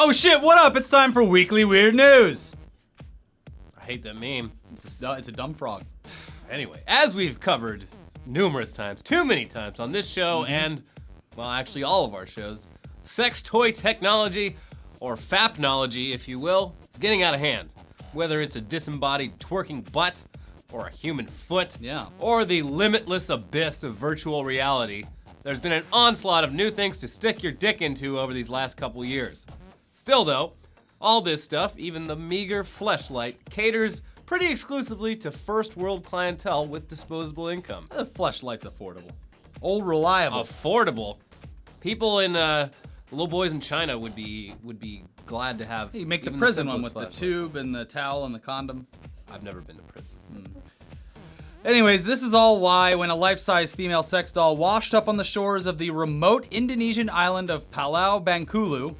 Oh shit, what up? It's time for Weekly Weird News. I hate that meme. It's a dumb frog. Anyway, as we've covered numerous times, too many times on this show and, well, actually all of our shows, sex toy technology, or fapnology, if you will, is getting out of hand. Whether it's a disembodied twerking butt, or a human foot, or the limitless abyss of virtual reality, there's been an onslaught of new things to stick your dick into over these last couple years. Still though, all this stuff, even the meager fleshlight, caters pretty exclusively to first world clientele with disposable income. The fleshlight's affordable. Old reliable. Affordable? People in, little boys in China would be glad to have. You make the prison one with the tube and the towel and the condom. I've never been to prison. Anyways, this is all why when a life-size female sex doll washed up on the shores of the remote Indonesian island of Palau Bangkulu,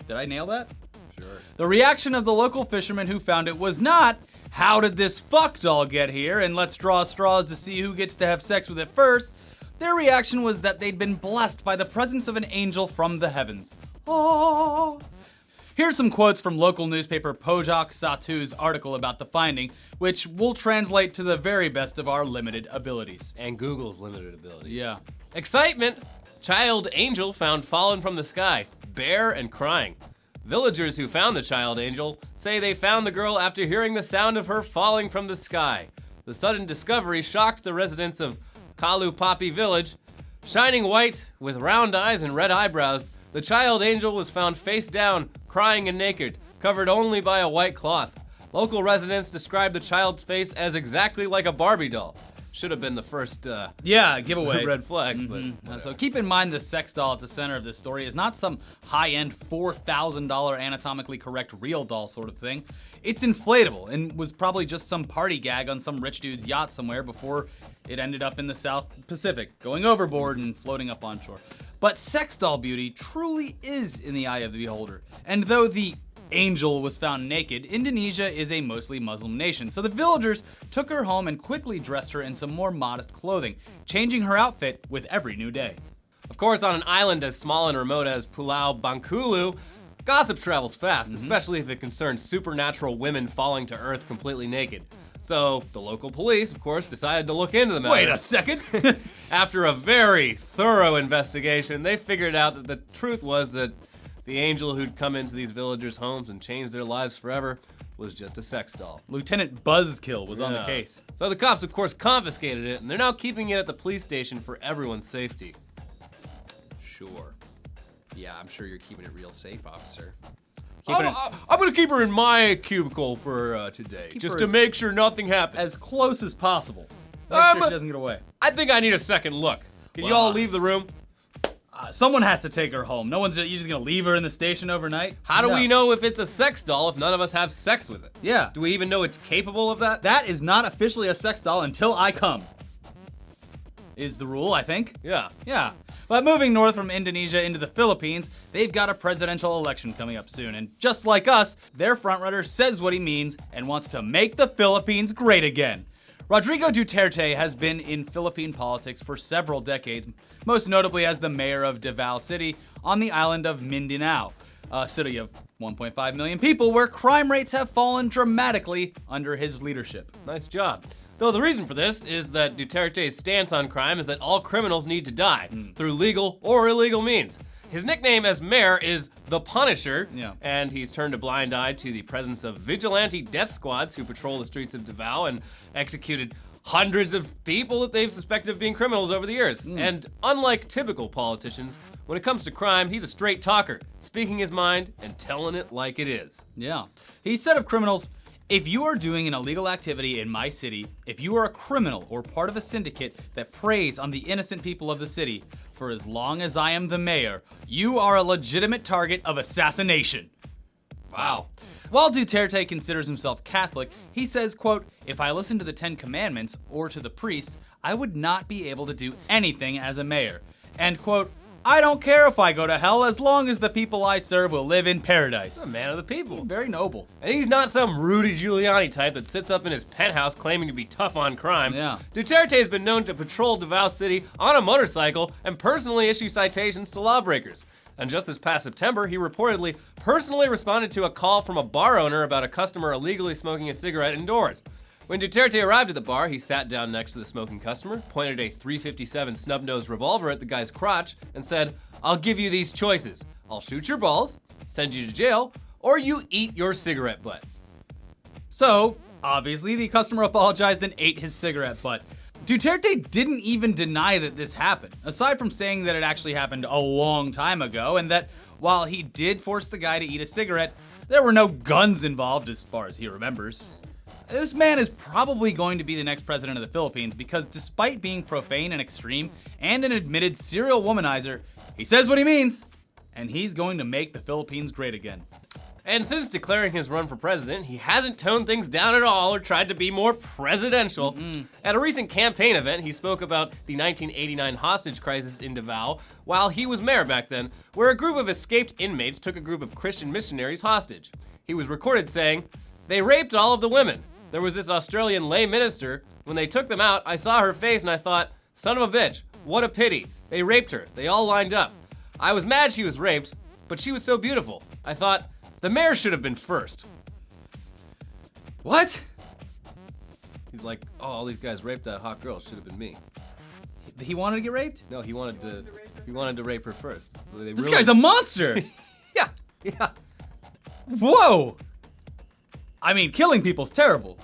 did I nail that? Sure. The reaction of the local fishermen who found it was not, how did this fuck doll get here, and let's draw straws to see who gets to have sex with it first. Their reaction was that they'd been blessed by the presence of an angel from the heavens. Aww. Here's some quotes from local newspaper Pojok Satu's article about the finding, which we'll translate to the very best of our limited abilities. And Google's limited abilities. Yeah. Excitement! Child angel found fallen from the sky, bare and crying. Villagers who found the child angel say they found the girl after hearing the sound of her falling from the sky. The sudden discovery shocked the residents of Kalupapi village. Shining white, with round eyes and red eyebrows, the child angel was found face down, crying and naked, covered only by a white cloth. Local residents described the child's face as exactly like a Barbie doll. Should have been the first giveaway. red flag. But so keep in mind the sex doll at the center of this story is not some high-end $4,000 anatomically correct real doll sort of thing. It's inflatable and was probably just some party gag on some rich dude's yacht somewhere before it ended up in the South Pacific, going overboard and floating up on shore. But sex doll beauty truly is in the eye of the beholder. And though the angel was found naked, Indonesia is a mostly Muslim nation, so the villagers took her home and quickly dressed her in some more modest clothing, changing her outfit with every new day. Of course, on an island as small and remote as Pulau Bangkulu, gossip travels fast, especially if it concerns supernatural women falling to earth completely naked. So the local police, of course, decided to look into the matter. Wait a second. After a very thorough investigation, they figured out that the truth was that the angel who'd come into these villagers' homes and changed their lives forever was just a sex doll. Lieutenant Buzzkill was on the case. So the cops, of course, confiscated it, and they're now keeping it at the police station for everyone's safety. Sure. Yeah, I'm sure you're keeping it real safe, officer. I'm gonna keep her in my cubicle for today, just to make sure nothing happens. As close as possible. Make sure she doesn't get away. I think I need a second look. Can you all leave the room? Someone has to take her home. You're just gonna leave her in the station overnight? How do we know if it's a sex doll if none of us have sex with it? Yeah. Do we even know it's capable of that? That is not officially a sex doll until I come. Is the rule, I think. Yeah. Yeah. But moving north from Indonesia into the Philippines, they've got a presidential election coming up soon. And just like us, their frontrunner says what he means and wants to make the Philippines great again. Rodrigo Duterte has been in Philippine politics for several decades, most notably as the mayor of Davao City on the island of Mindanao, a city of 1.5 million people where crime rates have fallen dramatically under his leadership. Nice job. Though the reason for this is that Duterte's stance on crime is that all criminals need to die through legal or illegal means. His nickname as mayor is the Punisher, and he's turned a blind eye to the presence of vigilante death squads who patrol the streets of Davao and executed hundreds of people that they've suspected of being criminals over the years. And unlike typical politicians, when it comes to crime, he's a straight talker, speaking his mind and telling it like it is. Yeah. He said of criminals, if you are doing an illegal activity in my city, if you are a criminal or part of a syndicate that preys on the innocent people of the city, for as long as I am the mayor, you are a legitimate target of assassination. Wow. While Duterte considers himself Catholic, he says, quote, if I listened to the 10 Commandments or to the priests, I would not be able to do anything as a mayor. And quote, I don't care if I go to hell as long as the people I serve will live in paradise. He's a man of the people. Very noble. And he's not some Rudy Giuliani type that sits up in his penthouse claiming to be tough on crime. Yeah. Duterte has been known to patrol Davao City on a motorcycle and personally issue citations to lawbreakers. And just this past September, he reportedly personally responded to a call from a bar owner about a customer illegally smoking a cigarette indoors. When Duterte arrived at the bar, he sat down next to the smoking customer, pointed a .357 snub-nosed revolver at the guy's crotch, and said, "I'll give you these choices. I'll shoot your balls, send you to jail, or you eat your cigarette butt." So, obviously, the customer apologized and ate his cigarette butt. Duterte didn't even deny that this happened, aside from saying that it actually happened a long time ago, and that while he did force the guy to eat a cigarette, there were no guns involved as far as he remembers. This man is probably going to be the next president of the Philippines because despite being profane and extreme and an admitted serial womanizer, he says what he means, and he's going to make the Philippines great again. And since declaring his run for president, he hasn't toned things down at all or tried to be more presidential. At a recent campaign event, he spoke about the 1989 hostage crisis in Davao while he was mayor back then, where a group of escaped inmates took a group of Christian missionaries hostage. He was recorded saying, "They raped all of the women. There was this Australian lay minister. When they took them out, I saw her face and I thought, son of a bitch, what a pity. They raped her. They all lined up. I was mad she was raped, but she was so beautiful. I thought, the mayor should have been first." What? He's like, "Oh, all these guys raped that hot girl. Should have been me." He wanted to get raped? No, he wanted to rape her first. This guy's a monster! Yeah. Whoa! I mean, killing people's terrible.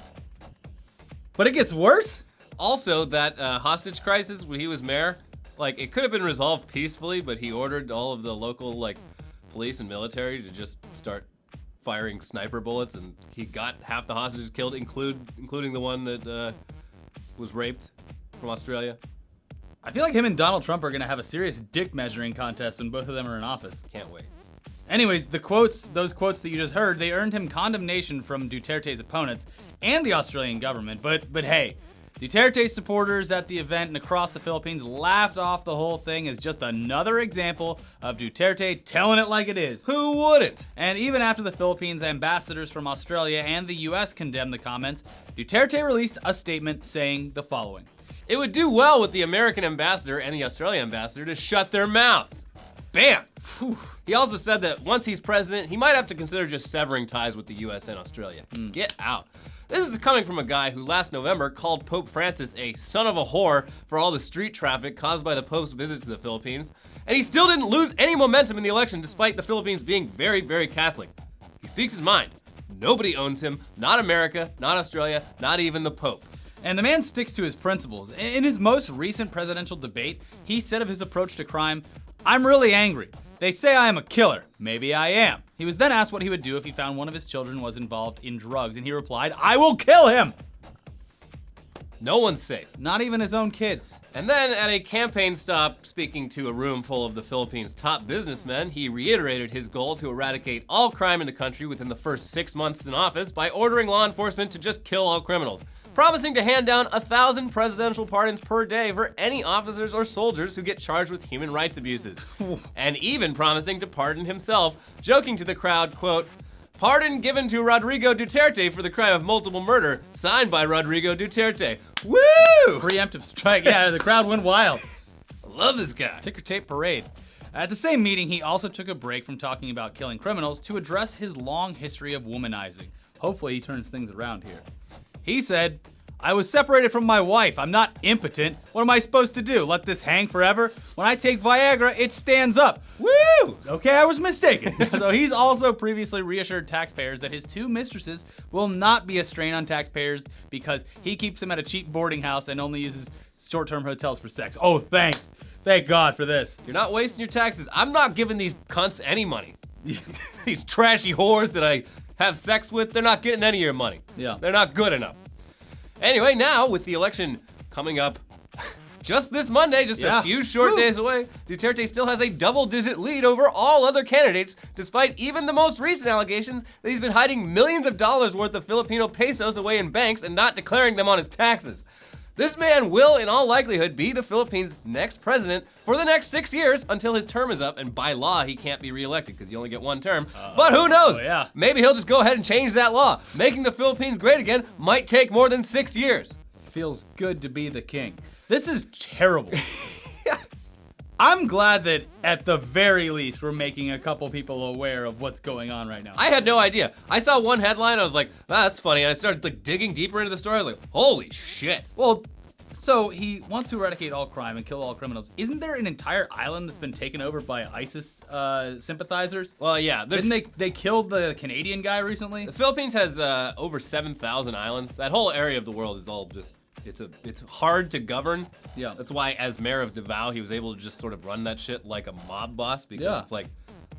But it gets worse? Also, that hostage crisis when he was mayor, like, it could have been resolved peacefully, but he ordered all of the local, like, police and military to just start firing sniper bullets, and he got half the hostages killed, including the one that was raped from Australia. I feel like him and Donald Trump are gonna have a serious dick measuring contest when both of them are in office. Can't wait. Anyways, those quotes that you just heard, they earned him condemnation from Duterte's opponents and the Australian government. But hey, Duterte's supporters at the event and across the Philippines laughed off the whole thing as just another example of Duterte telling it like it is. Who wouldn't? And even after the Philippines ambassadors from Australia and the US condemned the comments, Duterte released a statement saying the following. It would do well with the American ambassador and the Australian ambassador to shut their mouths. Bam! Whew. He also said that once he's president, he might have to consider just severing ties with the US and Australia. Get out. This is coming from a guy who last November called Pope Francis a son of a whore for all the street traffic caused by the Pope's visit to the Philippines, and he still didn't lose any momentum in the election despite the Philippines being very, very Catholic. He speaks his mind. Nobody owns him, not America, not Australia, not even the Pope. And the man sticks to his principles. In his most recent presidential debate, he said of his approach to crime, "I'm really angry. They say I am a killer. Maybe I am." He was then asked what he would do if he found one of his children was involved in drugs, and he replied, "I will kill him." No one's safe. Not even his own kids. And then at a campaign stop, speaking to a room full of the Philippines' top businessmen, he reiterated his goal to eradicate all crime in the country within the first 6 months in office by ordering law enforcement to just kill all criminals, promising to hand down 1,000 presidential pardons per day for any officers or soldiers who get charged with human rights abuses. And even promising to pardon himself, joking to the crowd, quote, "Pardon given to Rodrigo Duterte for the crime of multiple murder, signed by Rodrigo Duterte." Woo! Preemptive strike. Yeah, the crowd went wild. I love this guy. Ticker tape parade. At the same meeting, he also took a break from talking about killing criminals to address his long history of womanizing. Hopefully he turns things around here. He said, "I was separated from my wife. I'm not impotent. What am I supposed to do? Let this hang forever? When I take Viagra, it stands up." Woo! Okay, I was mistaken. So he's also previously reassured taxpayers that his two mistresses will not be a strain on taxpayers because he keeps them at a cheap boarding house and only uses short-term hotels for sex. Oh, thank God for this. You're not wasting your taxes. I'm not giving these cunts any money. These trashy whores that I have sex with, they're not getting any of your money. Yeah. They're not good enough. Anyway, now with the election coming up just this Monday, just a few short days away, Duterte still has a double-digit lead over all other candidates, despite even the most recent allegations that he's been hiding millions of dollars worth of Filipino pesos away in banks and not declaring them on his taxes. This man will, in all likelihood, be the Philippines' next president for the next 6 years until his term is up, and by law, he can't be reelected because you only get one term. But who knows? Yeah. Maybe he'll just go ahead and change that law. Making the Philippines great again might take more than 6 years. Feels good to be the king. This is terrible. I'm glad that at the very least we're making a couple people aware of what's going on right now. I had no idea. I saw one headline, I was like, that's funny. And I started like digging deeper into the story. I was like, holy shit. Well, so he wants to eradicate all crime and kill all criminals. Isn't there an entire island that's been taken over by ISIS sympathizers? Well, yeah. Didn't they killed the Canadian guy recently? The Philippines has over 7,000 islands. That whole area of the world is all just, it's hard to govern. Yeah. That's why as mayor of Davao, he was able to just sort of run that shit like a mob boss because it's like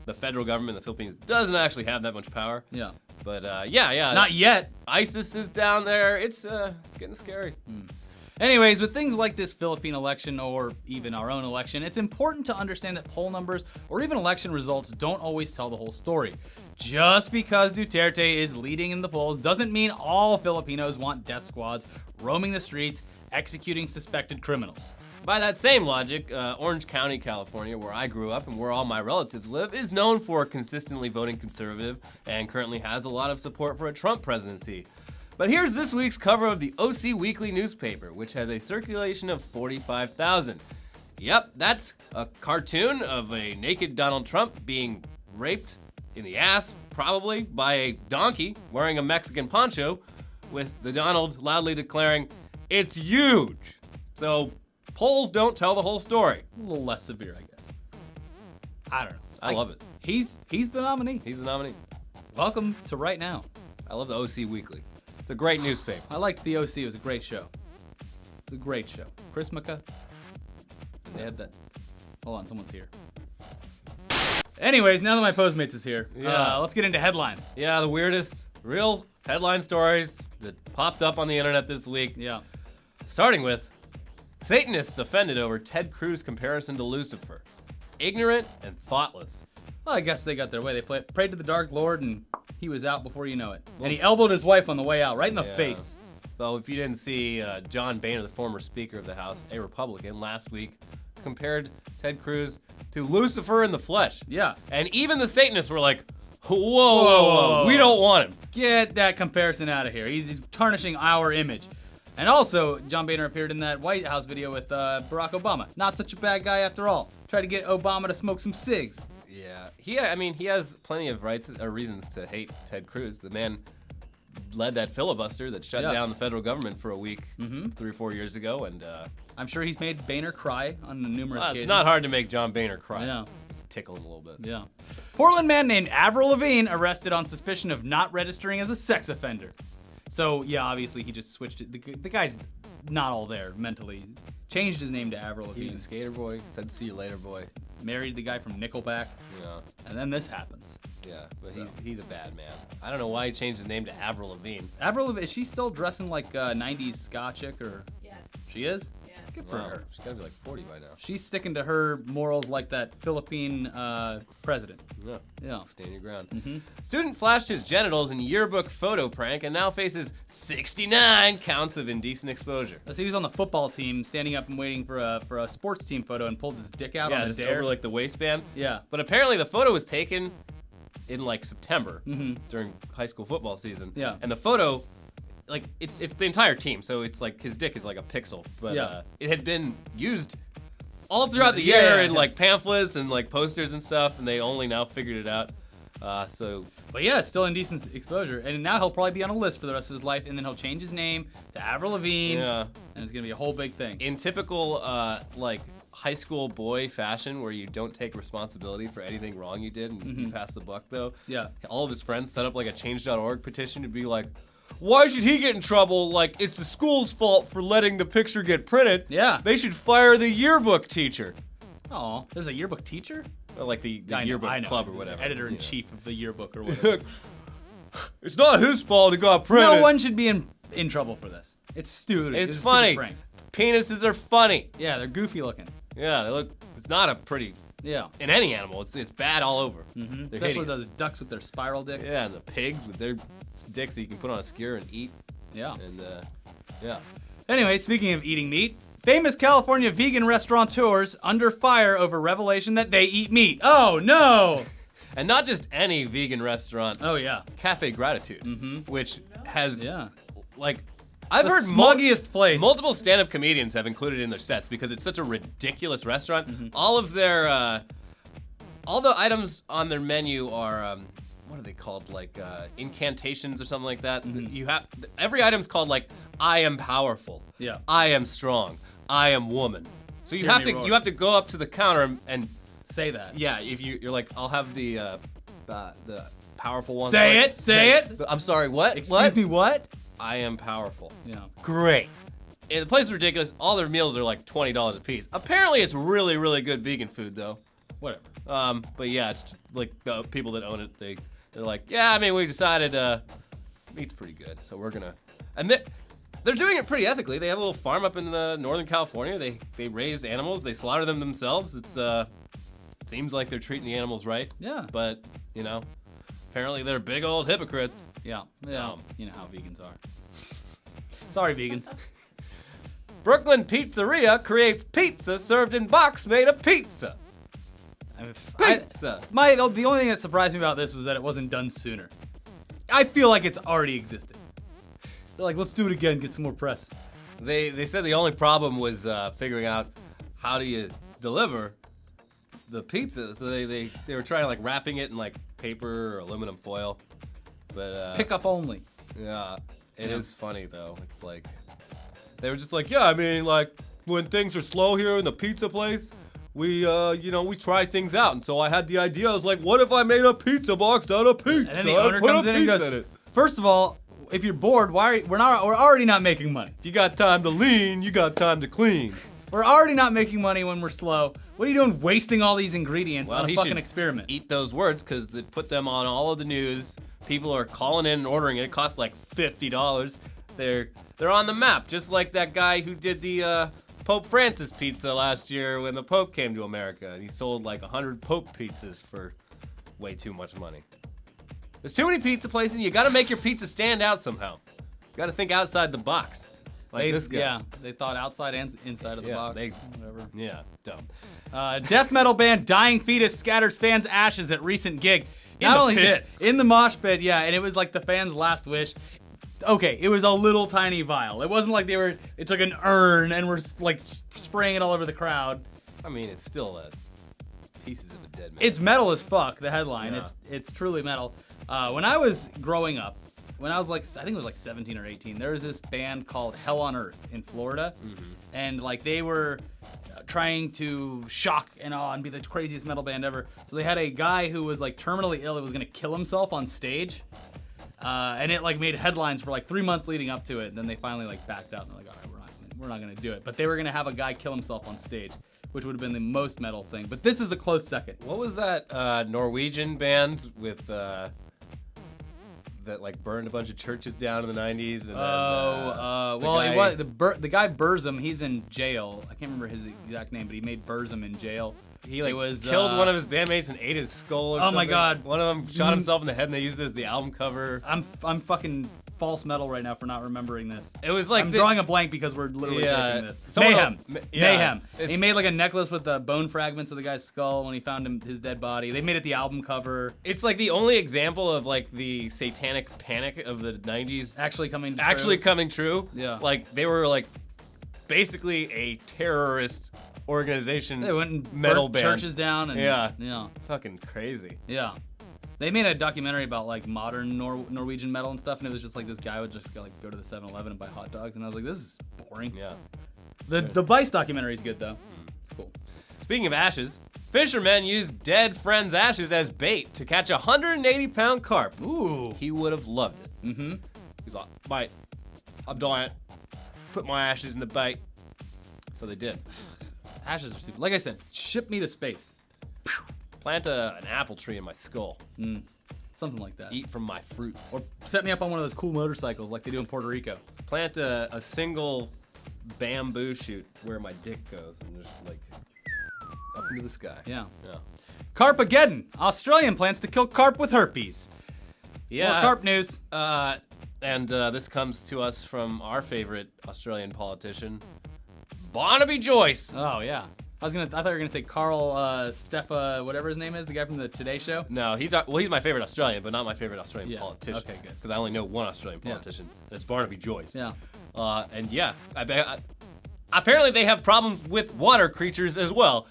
the federal government in the Philippines doesn't actually have that much power. Yeah. But yeah. Not yet. ISIS is down there. It's getting scary. Anyways, with things like this Philippine election or even our own election, it's important to understand that poll numbers or even election results don't always tell the whole story. Just because Duterte is leading in the polls doesn't mean all Filipinos want death squads roaming the streets, executing suspected criminals. By that same logic, Orange County, California, where I grew up and where all my relatives live, is known for consistently voting conservative and currently has a lot of support for a Trump presidency. But here's this week's cover of the OC Weekly newspaper, which has a circulation of 45,000. Yep, that's a cartoon of a naked Donald Trump being raped in the ass, probably, by a donkey wearing a Mexican poncho, with the Donald loudly declaring, "It's huge." So, polls don't tell the whole story. A little less severe, I guess. I don't know. I love it. He's the nominee. He's the nominee. Welcome to Right Now. I love the OC Weekly. It's a great newspaper. I liked the OC. It was a great show. It was a great show. Chris McCa. They had that. Hold on, someone's here. Anyways, now that my Postmates is here, let's get into headlines. Yeah, the weirdest real headline stories that popped up on the internet this week. Yeah. Starting with, Satanists offended over Ted Cruz comparison to Lucifer. Ignorant and thoughtless. Well, I guess they got their way. They prayed to the Dark Lord, and he was out before you know it. And he elbowed his wife on the way out, right in the face. So if you didn't see, John Boehner, the former Speaker of the House, a Republican, last week compared Ted Cruz to Lucifer in the flesh. Yeah. And even the Satanists were like, whoa, we don't want him. Get that comparison out of here. He's tarnishing our image. And also, John Boehner appeared in that White House video with Barack Obama. Not such a bad guy after all. Tried to get Obama to smoke some cigs. Yeah, he has plenty of rights or reasons to hate Ted Cruz. The man led that filibuster that shut down the federal government for a week 3 or 4 years ago, and I'm sure he's made Boehner cry on numerous occasions. It's not hard to make John Boehner cry. I know. Just tickle him a little bit. Yeah. Portland man named Avril Lavigne arrested on suspicion of not registering as a sex offender. So, yeah, obviously he just switched it. The guy's not all there mentally. Changed his name to Avril Lavigne. He was a skater boy, said see you later boy. Married the guy from Nickelback. Yeah. And then this happens. Yeah, but he's a bad man. I don't know why he changed his name to Avril Lavigne. Avril Lavigne, is she still dressing like a 90s ska chick, or? Yes. She is? Yes. Good for her. She's gotta be like 40 by now. She's sticking to her morals like that Philippine president. Yeah. Yeah. Stand your ground. Mm-hmm. Student flashed his genitals in yearbook photo prank and now faces 69 counts of indecent exposure. So he was on the football team, standing up and waiting for a sports team photo, and pulled his dick out on the just dare. over like the waistband. Yeah. But apparently the photo was taken in like September during high school football season. Yeah. And the photo, like it's the entire team, so it's like his dick is like a pixel. But it had been used all throughout the year in like pamphlets and like posters and stuff, and they only now figured it out. But yeah, it's still indecent exposure, and now he'll probably be on a list for the rest of his life, and then he'll change his name to Avril Lavigne, and it's gonna be a whole big thing. In typical like high school boy fashion, where you don't take responsibility for anything wrong you did and you pass the buck though. Yeah. All of his friends set up like a change.org petition to be like, why should he get in trouble? Like, it's the school's fault for letting the picture get printed. Yeah. They should fire the yearbook teacher. Oh, there's a yearbook teacher? Or like the yearbook club or whatever. Editor-in-chief of the yearbook or whatever. It's not his fault it got printed. No one should be in trouble for this. It's stupid. It's a funny. stupid prank. Penises are funny. Yeah, they're goofy looking. Yeah, they look. It's not a pretty. Yeah. In any animal, it's bad all over. Especially hideous. those ducks with their spiral dicks. Yeah, and the pigs with their dicks that you can put on a skewer and eat. Yeah. And yeah. Anyway, speaking of eating meat, famous California vegan restaurateurs under fire over revelation that they eat meat. Oh no! And not just any vegan restaurant. Oh yeah. Cafe Gratitude, which has like I've The heard smuggiest place. Multiple stand-up comedians have included it in their sets because it's such a ridiculous restaurant. Mm-hmm. All of their, all the items on their menu are, what are they called? Like incantations or something like that. Mm-hmm. You have every item's called like I am powerful. Yeah. I am strong. I am woman. So you Hear have me to roar. go up to the counter and Say that. yeah, if you're like I'll have the powerful one. Say Like, it. Say it. I'm sorry. What? Excuse me. What? I am powerful. Yeah. Great. And the place is ridiculous. All their meals are like $20 a piece. Apparently, it's really, really good vegan food, though. Whatever. But yeah, it's like the people that own it, they're like, yeah, I mean, we decided meat's pretty good, so we're gonna. And they're doing it pretty ethically. They have a little farm up in Northern California. They raise animals. They slaughter them themselves. It's seems like they're treating the animals right. Yeah. But apparently they're big old hypocrites. Yeah. Yeah. You know how vegans are. Sorry, vegans. Brooklyn Pizzeria creates pizza served in box made of pizza. Pizza. The only thing that surprised me about this was that it wasn't done sooner. I feel like it's already existed. They're like, let's do it again, get some more press. They said the only problem was figuring out how do you deliver the pizza. So they were trying like wrapping it in like paper or aluminum foil. But Pickup only. yeah, it Yeah. is funny though. It's like they were just like, yeah, I mean like when things are slow here in the pizza place, we we try things out. And so I had the idea. I was like, what if I made a pizza box out of pizza? And then the owner Put a comes in and pizza goes, it. first of all, if you're bored, we're already not making money. If you got time to lean, you got time to clean. We're already not making money when we're slow. What are you doing wasting all these ingredients on a he fucking should experiment? Eat those words because they put them on all of the news. People are calling in and ordering it. It costs like $50. They're on the map, just like that guy who did the Pope Francis pizza last year when the Pope came to America, and he sold like 100 Pope pizzas for way too much money. There's too many pizza places. You got to make your pizza stand out somehow. You got to think outside the box, like this guy. Yeah, they thought outside and inside of the Yeah, box. they- Whatever. Yeah, dumb. Death metal band Dying Fetus scatters fans' ashes at recent gig. In the pit. In the mosh pit, yeah, and it was like the fans' last wish. Okay, it was a little tiny vial. It wasn't like they took an urn and were like spraying it all over the crowd. I mean, it's still pieces of a dead man. It's metal as fuck, the headline. Yeah. It's truly metal. When I was growing up, when I was like, I think it was like 17 or 18, there was this band called Hell on Earth in Florida. And like they were trying to shock and awe and be the craziest metal band ever. So they had a guy who was like terminally ill, who was gonna kill himself on stage. And it like made headlines for like 3 months leading up to it. And then they finally like backed out and they're like, all right, we're not gonna do it. But they were gonna have a guy kill himself on stage, which would have been the most metal thing. But this is a close second. What was that Norwegian band with that like burned a bunch of churches down in the 90s? And The guy Burzum, he's in jail. I can't remember his exact name, but he made Burzum in jail. he like was, killed one of his bandmates and ate his skull or Oh something. my God. One of them shot himself in the head and they used it as the album cover. I'm fucking false metal right now for not remembering this. It was like I'm drawing a blank because we're literally taking this. someone Mayhem. else- yeah, Mayhem. it's- He made like a necklace with the bone fragments of the guy's skull when he found his dead body. They made it the album cover. It's like the only example of like the satanic panic of the 90s Actually coming true. Yeah. Like they were like basically a terrorist organization. They went and metal burnt band. churches down and Yeah. Fucking crazy. Yeah. They made a documentary about like modern Norwegian metal and stuff, and it was just like this guy would just go to the 7-Eleven and buy hot dogs, and I was like, this is boring. Yeah. The Vice documentary is good though. It's cool. Speaking of ashes, fishermen used dead friends' ashes as bait to catch a 180-pound carp. Ooh. He would have loved it. Mm-hmm. He's like, mate, I'm dying. Put my ashes in the bait. So they did. Ashes are stupid. Like I said, ship me to space. Plant an apple tree in my skull. Something like that. Eat from my fruits. Or set me up on one of those cool motorcycles like they do in Puerto Rico. Plant a single bamboo shoot where my dick goes and just like up into the sky. Yeah. Yeah. Carpageddon. Australian plans to kill carp with herpes. Yeah. More carp news. And this comes to us from our favorite Australian politician, Barnaby Joyce. Oh yeah. I thought you were gonna say Carl Steffa, whatever his name is, the guy from the Today Show. No, he's my favorite Australian, but not my favorite Australian Yeah, politician. okay, good. Because I only know one Australian politician. That's Barnaby Joyce. Yeah. And yeah, apparently they have problems with water creatures as well.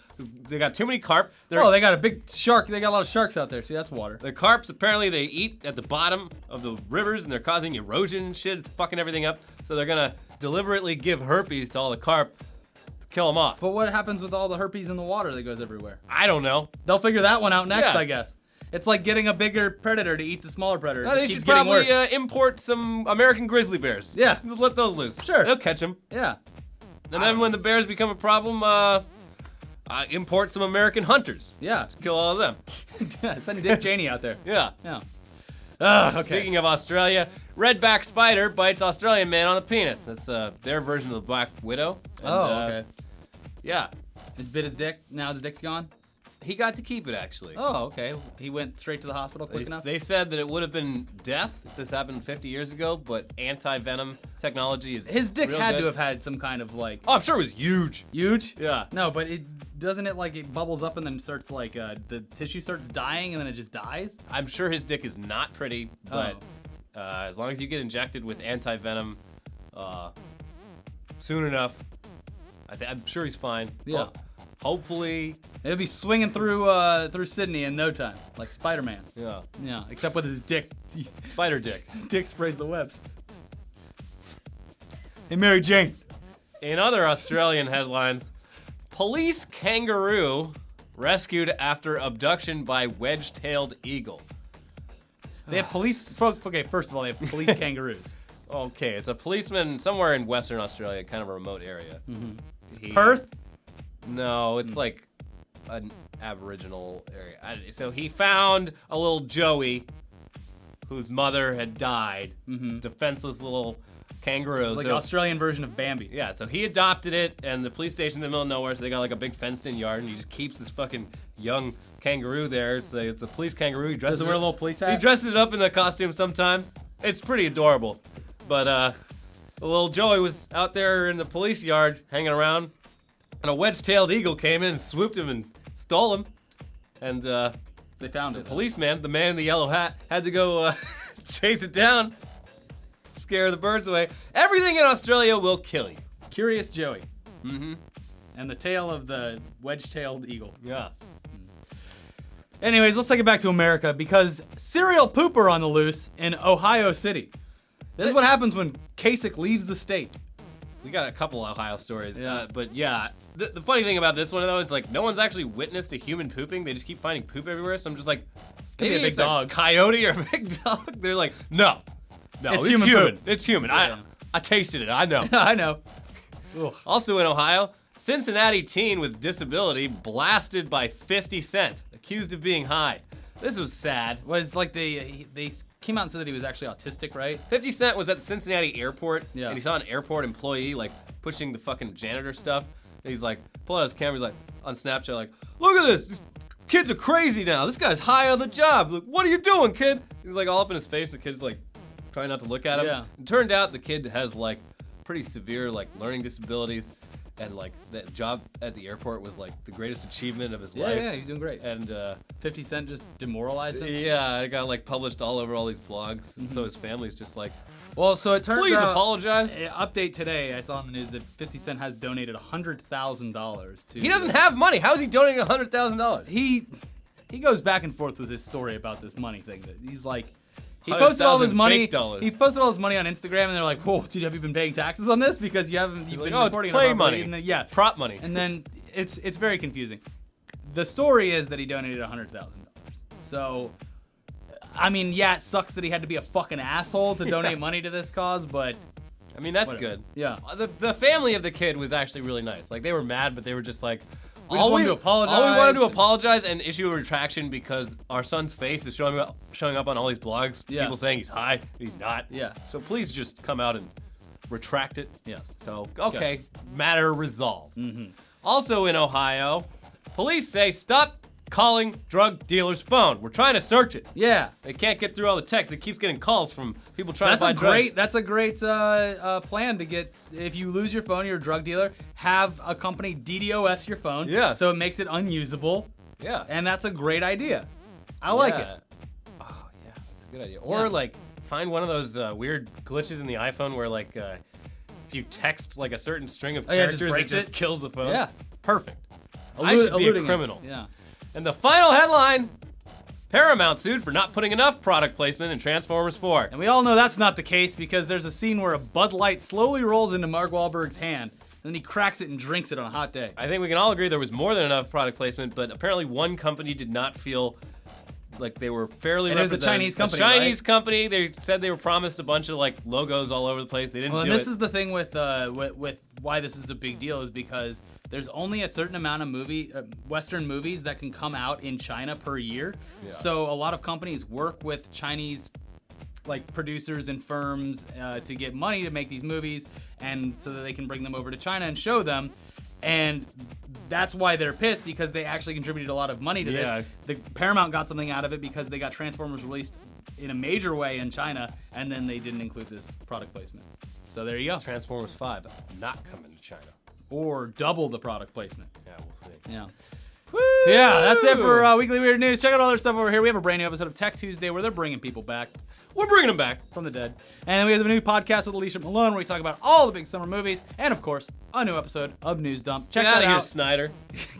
They got too many carp. They got a big shark. They got a lot of sharks out there. See, that's water. The carps, apparently they eat at the bottom of the rivers and they're causing erosion and shit. It's fucking everything up. So they're gonna deliberately give herpes to all the carp to kill them off. But what happens with all the herpes in the water that goes everywhere? I don't know. They'll figure that one out next, Yeah. I guess. It's like getting a bigger predator to eat the smaller predator. No, It they just should keeps getting probably worse. import some American grizzly bears. Yeah. Just let those loose. Sure. They'll catch them. Yeah. And then when the bears become a problem, import some American hunters. Yeah. Kill all of them. Send Dick Cheney out there. Yeah. Yeah. Okay. Speaking of Australia, redback spider bites Australian man on the penis. That's their version of the Black Widow. And, Okay. Yeah. He's bit his dick. Now his dick's gone. He got to keep it, actually. Oh, okay. He went straight to the hospital quick enough. They said that it would have been death if this happened 50 years ago, but anti-venom technology is His dick real had good. to have had some kind of like Oh, I'm sure it was huge. huge. Yeah. No, but it like it bubbles up and then starts like the tissue starts dying and then it just dies. I'm sure his dick is not pretty, but as long as you get injected with anti-venom soon enough, I'm sure he's fine. Yeah. Well, hopefully, It'll be swinging through Sydney in no time, like Spider-Man. yeah. Yeah, except with his dick. Spider dick. His dick sprays the webs. Hey, Mary Jane. In other Australian headlines, police kangaroo rescued after abduction by wedge-tailed eagle. They have police. Okay, first of all, they have police kangaroos. Okay, it's a policeman somewhere in Western Australia, kind of a remote area. He- Perth. No, it's like an Aboriginal area. So he found a little Joey whose mother had died. Defenseless little kangaroo. Like So- Australian version of Bambi. Yeah, so he adopted it, and the police station's in the middle of nowhere, so they got like a big fenced-in yard, and he just keeps this fucking young kangaroo there. It's a police kangaroo. He dresses Does it wear a little police hat? He dresses it up in the costume sometimes. It's pretty adorable. But the little Joey was out there in the police yard hanging around, and a wedge-tailed eagle came in and swooped him and stole him. And They found it. policeman, the man in the yellow hat, had to go chase it down, scare the birds away. Everything in Australia will kill you. Curious Joey. Mm-hmm. And the tail of the wedge-tailed eagle. Yeah. Anyways, let's take it back to America because serial pooper on the loose in Ohio City. This is what happens when Kasich leaves the state. We got a couple Ohio stories. Yeah. But yeah, the funny thing about this one, though, is like no one's actually witnessed a human pooping. They just keep finding poop everywhere. So I'm just like, Could be maybe a big it's dog. a coyote or a big dog. They're like, no, It's it's human human. poop. It's human. Yeah. I tasted it. I know. I know. Ugh. Also in Ohio, Cincinnati teen with disability blasted by 50 Cent, accused of being high. This was sad. Was like they came out and said that he was actually autistic, right? 50 Cent was at the Cincinnati airport, Yeah. and he saw an airport employee like pushing the fucking janitor stuff. And he's like, pull out his camera, he's like, on Snapchat, like, look at this. These kids are crazy now. This guy's high on the job. Like, what are you doing, kid? He's like all up in his face. The kid's like trying not to look at him. Yeah. It turned out the kid has like pretty severe like learning disabilities, and like that job at the airport was like the greatest achievement of his life. Yeah, he's doing great. And 50 Cent just demoralized him. yeah, it got like published all over all these blogs, and so his family's just like, Well, so it turns please out. apologize. Update today, I saw on the news that 50 Cent has donated $100,000 to. He doesn't have money. How is he donating $100,000? He goes back and forth with his story about this money thing. That he's like, he posted all his 100,000 money. fake dollars. He posted all his money on Instagram, and they're like, "Whoa, dude, have you been paying taxes on this? Because you've He's been like, oh, it's reporting play on money. And then, yeah, Prop money. and then it's very confusing. The story is that he donated $100,000. So, I mean, yeah, it sucks that he had to be a fucking asshole to donate money to this cause, but I mean, that's whatever. good. Yeah. The family of the kid was actually really nice. Like, they were mad, but they were just like, We just wanted to apologize. All we wanted to apologize and issue a retraction because our son's face is showing up on all these blogs. Yeah. People saying he's high, he's not. Yeah. So please just come out and retract it. Yes. So, okay, matter resolved. Mm-hmm. Also in Ohio, police say stop calling drug dealers' phone. We're trying to search it. Yeah. They can't get through all the texts. It keeps getting calls from people trying That's to buy a drugs. great. That's a great plan to get. If you lose your phone, you're a drug dealer. Have a company DDoS your phone. Yeah. So it makes it unusable, Yeah. and that's a great idea. I like it. Oh yeah, that's a good idea. Or Yeah. like find one of those weird glitches in the iPhone where like if you text like a certain string of Oh, yeah, it just characters, it breaks just it? kills the phone. Yeah, perfect. I should be a Eluding it. criminal. Yeah. And the final headline: Paramount sued for not putting enough product placement in Transformers 4. And we all know that's not the case because there's a scene where a Bud Light slowly rolls into Mark Wahlberg's hand, and then he cracks it and drinks it on a hot day. I think we can all agree there was more than enough product placement, but apparently one company did not feel like they were fairly And it was a represented. Chinese company, A Chinese right? company. They said they were promised a bunch of like logos all over the place. They didn't Well, do and this it. is the thing with why this is a big deal is because there's only a certain amount of Western movies that can come out in China per year. Yeah. So a lot of companies work with Chinese like producers and firms to get money to make these movies, and so that they can bring them over to China and show them. And that's why they're pissed, because they actually contributed a lot of money to Yeah. this. The Paramount got something out of it because they got Transformers released in a major way in China, and then they didn't include this product placement. So there you go. Transformers 5 not coming to China. Or double the product placement. Yeah, we'll see. Yeah. Yeah, that's it for Weekly Weird News. Check out all their stuff over here. We have a brand new episode of Tech Tuesday where they're bringing people back We're bringing them back. from the dead. And then we have a new podcast with Alicia Malone where we talk about all the big summer movies. And, of course, a new episode of News Dump. Check Get out that of here, out. Snyder.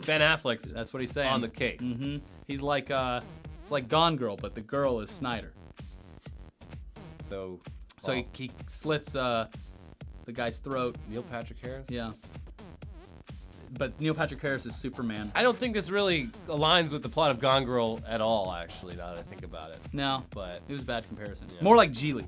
Ben Affleck's That's what he's saying. on the case. Mm-hmm. He's like, it's like Gone Girl, but the girl is Snyder. So He slits the guy's throat. Neil Patrick Harris? Yeah. But Neil Patrick Harris is Superman. I don't think this really aligns with the plot of Gone Girl at all, actually, now that I think about it. No, But it was a bad comparison. Yeah. More like Geely.